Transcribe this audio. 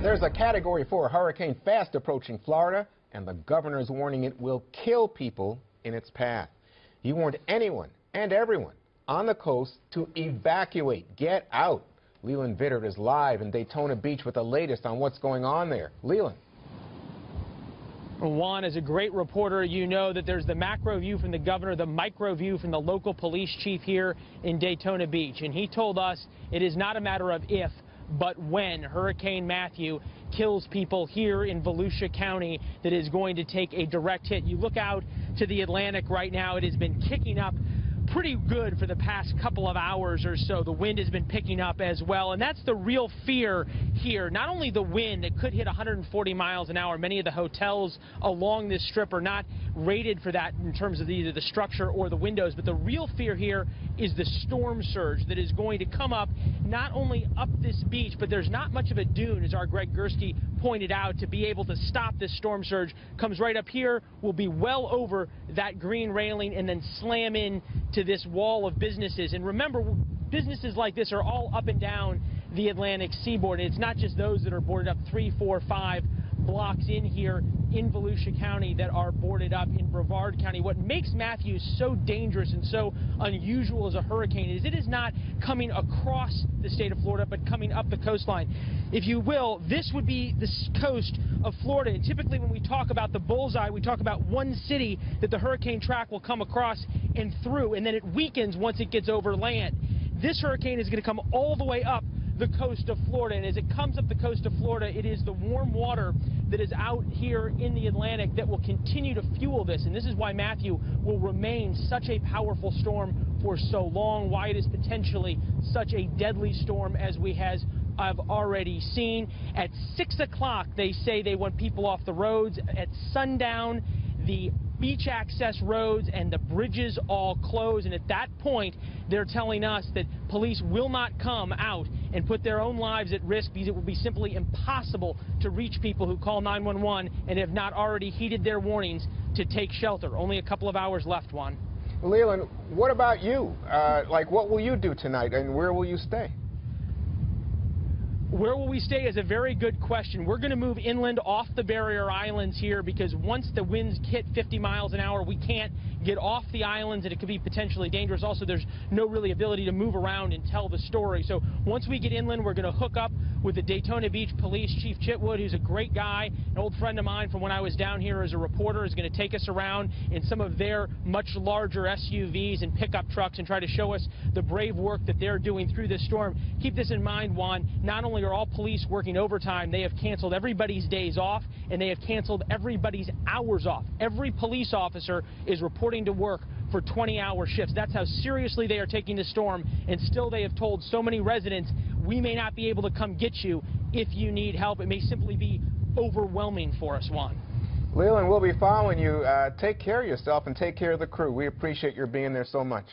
There's a Category 4 hurricane fast approaching Florida, and the governor is warning it will kill people in its path. He warned anyone and everyone on the coast to evacuate, get out. Leland Vittert is live in Daytona Beach with the latest on what's going on there. Leland. Juan, as a great reporter, you know that there's the macro view from the governor, the micro view from the local police chief here in Daytona Beach. And he told us it is not a matter of if, but when Hurricane Matthew kills people here in Volusia County, that is going to take a direct hit. You look out to the Atlantic right now, it has been kicking up pretty good for the past couple of hours or so. The wind has been picking up as well, and that's the real fear here. Not only the wind, it could hit 140 miles an hour. Many of the hotels along this strip are not rated for that in terms of either the structure or the windows, but the real fear here is the storm surge that is going to come up not only up this beach, but there's not much of a dune, as our Greg Gursky pointed out, to be able to stop this storm surge. Comes right up here, will be well over that green railing, and then slam in to this wall of businesses. And remember, businesses like this are all up and down the Atlantic seaboard. It's not just those that are boarded up 3, 4, 5 blocks in here in Volusia County that are boarded up in Brevard County. What makes Matthew so dangerous and so unusual as a hurricane is it is not coming across the state of Florida, but coming up the coastline. If you will, this would be the coast of Florida. And typically when we talk about the bullseye, we talk about one city that the hurricane track will come across and through, and then it weakens once it gets over land. This hurricane is going to come all the way up the coast of Florida, and as it comes up the coast of Florida, it is the warm water that is out here in the Atlantic that will continue to fuel this, and this is why Matthew will remain such a powerful storm for so long, why it is potentially such a deadly storm as we have already seen. At 6 o'clock, they say they want people off the roads. At sundown, the beach access roads and the bridges all close, and at that point they're telling us that police will not come out and put their own lives at risk because it will be simply impossible to reach people who call 911 and have not already heeded their warnings to take shelter. Only a couple of hours left, Juan. Leland, what about you? What will you do tonight, and where will you stay? Where will we stay is a very good question. We're going to move inland off the barrier islands here because once the winds hit 50 miles an hour, we can't get off the islands and it could be potentially dangerous. Also, there's no really ability to move around and tell the story. So once we get inland, we're going to hook up with the Daytona Beach Police Chief Chitwood, who's a great guy, an old friend of mine from when I was down here as a reporter, is going to take us around in some of their much larger SUVs and pickup trucks and try to show us the brave work that they're doing through this storm. Keep this in mind, Juan, not only are all police working overtime, they have canceled everybody's days off and they have canceled everybody's hours off. Every police officer is reporting to work for 20-hour shifts. That's how seriously they are taking the storm, and still they have told so many residents, we may not be able to come get you if you need help. It may simply be overwhelming for us, Juan. Leland, we'll be following you. Take care of yourself and take care of the crew. We appreciate your being there so much.